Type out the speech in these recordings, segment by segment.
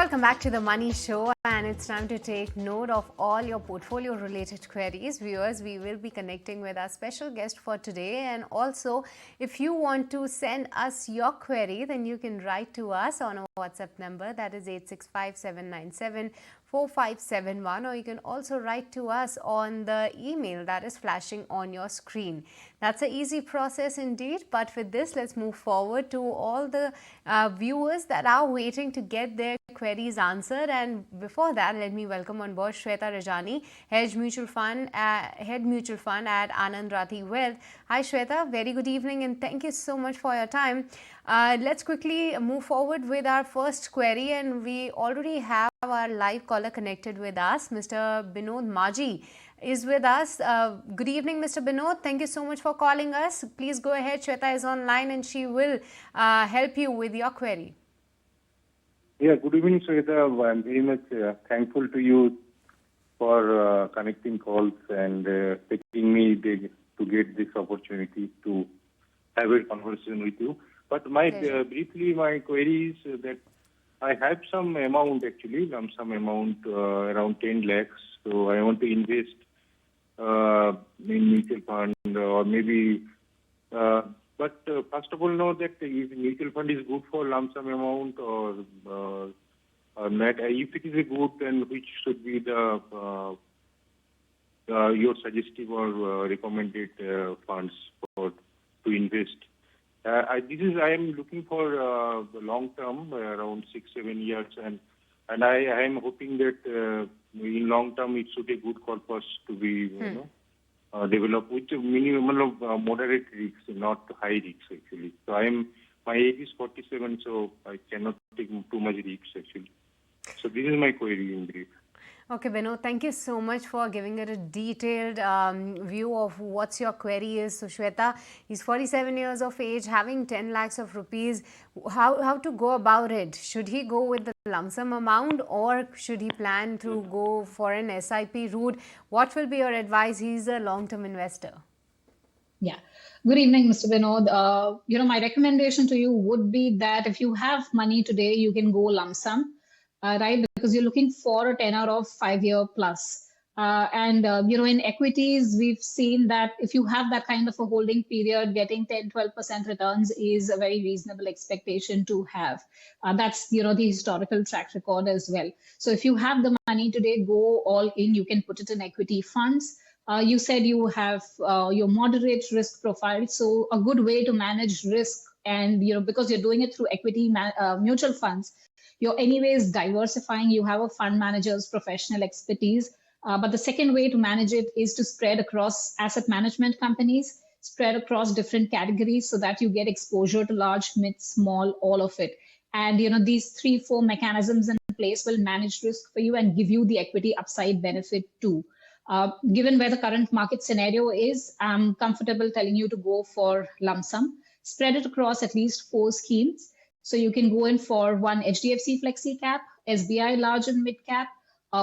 Welcome back to the Money Show, and it's time to take note of all your portfolio related queries. Viewers, we will be connecting with our special guest for today, and also if you want to send us your query, then you can write to us on our WhatsApp number, that is 865-797-4571, or you can also write to us on the email that is flashing on your screen. That's an easy process indeed, but with this, let's move forward to all the viewers that are waiting to get their queries answered. And before that, let me welcome on board Shweta Rajani, Head Mutual Fund at Anand Rathi Wealth. Hi Shweta, very good evening and thank you so much for your time. Let's quickly move forward with our first query, and we already have our live caller connected with us. Mr. Binod Maji is with us. Good evening, Mr. Binod. Thank you so much for calling us. Please go ahead. Shweta is online and she will help you with your query. Yeah, good evening, Shweta. I'm very much thankful to you for connecting calls and taking me to get this opportunity to have a conversation with you. But briefly, my query is that I have some amount actually, some amount around 10 lakhs. So I want to invest in mutual fund or maybe. But first of all, know that if mutual fund is good for lump sum amount or not. If it is a good, then which should be the your suggestive or recommended funds to invest. I am looking for the long term, around 6-7 years, and I am hoping that in long term it should be a good corpus to be develop with a minimum of moderate risks, not high risks actually. So my age is 47, so I cannot take too much risks actually. So this is my query in brief. Okay, Beno, thank you so much for giving it a detailed view of what's your query is. So Shweta, he's 47 years of age, having 10 lakhs of rupees. How to go about it? Should he go with the lump sum amount or should he plan to go for an SIP route? What will be your advice? He's a long-term investor. Yeah. Good evening, Mr. Binod. My recommendation to you would be that if you have money today, you can go lump sum. Right, because you're looking for a tenor of 5-year plus. In equities, we've seen that if you have that kind of a holding period, getting 10-12% returns is a very reasonable expectation to have. That's, the historical track record as well. So if you have the money today, go all in. You can put it in equity funds. You said you have your moderate risk profile. So a good way to manage risk and, because you're doing it through equity mutual funds, you're anyways diversifying. You have a fund manager's professional expertise. But the second way to manage it is to spread across asset management companies, spread across different categories so that you get exposure to large, mid, small, all of it. And, these 3-4 mechanisms in place will manage risk for you and give you the equity upside benefit too. Given where the current market scenario is, I'm comfortable telling you to go for lump sum, spread it across at least 4 schemes. So you can go in for one HDFC Flexi Cap, SBI Large and Mid Cap,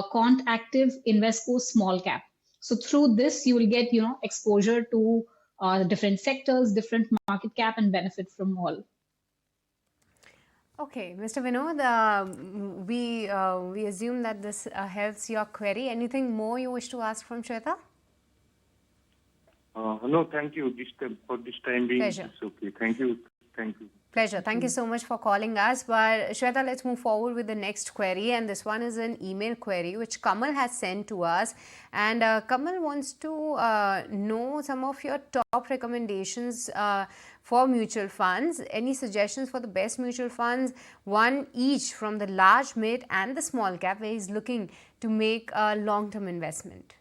Quant Active, Invesco Small Cap. So through this, you will get, exposure to different sectors, different market cap, and benefit from all. Okay, Mr. Vinod, we assume that this helps your query. Anything more you wish to ask from Shweta? No, thank you. For this time being, Pleasure. It's okay. Thank you. Pleasure. Thank you so much for calling us. But Shweta, let's move forward with the next query. And this one is an email query which Kamal has sent to us. And Kamal wants to know some of your top recommendations for mutual funds. Any suggestions for the best mutual funds? One each from the large, mid and the small cap where he's looking to make a long-term investment.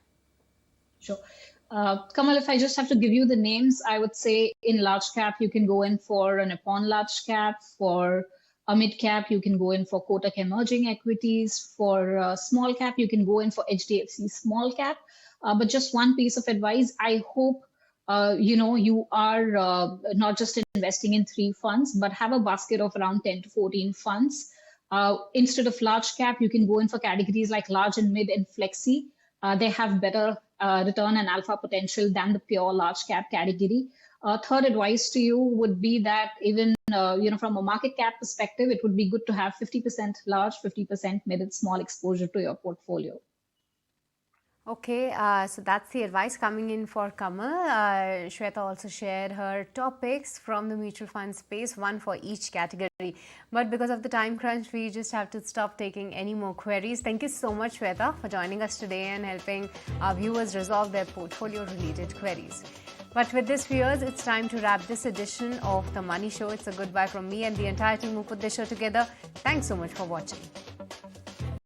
Sure. Kamal, if I just have to give you the names, I would say in large cap, you can go in for an Nippon large cap. For a mid cap, you can go in for Kotak emerging equities. For small cap, you can go in for HDFC small cap. But just one piece of advice, I hope, you are not just investing in 3 funds, but have a basket of around 10 to 14 funds. Instead of large cap, you can go in for categories like large and mid and flexi. They have better return and alpha potential than the pure large cap category. Third advice to you would be that even from a market cap perspective, it would be good to have 50% large, 50% mid and small exposure to your portfolio. Okay, so that's the advice coming in for Kamal. Shweta also shared her topics from the mutual fund space, one for each category. But because of the time crunch, we just have to stop taking any more queries. Thank you so much, Shweta, for joining us today and helping our viewers resolve their portfolio-related queries. But with this, viewers, it's time to wrap this edition of The Money Show. It's a goodbye from me and the entire team who put this show together. Thanks so much for watching.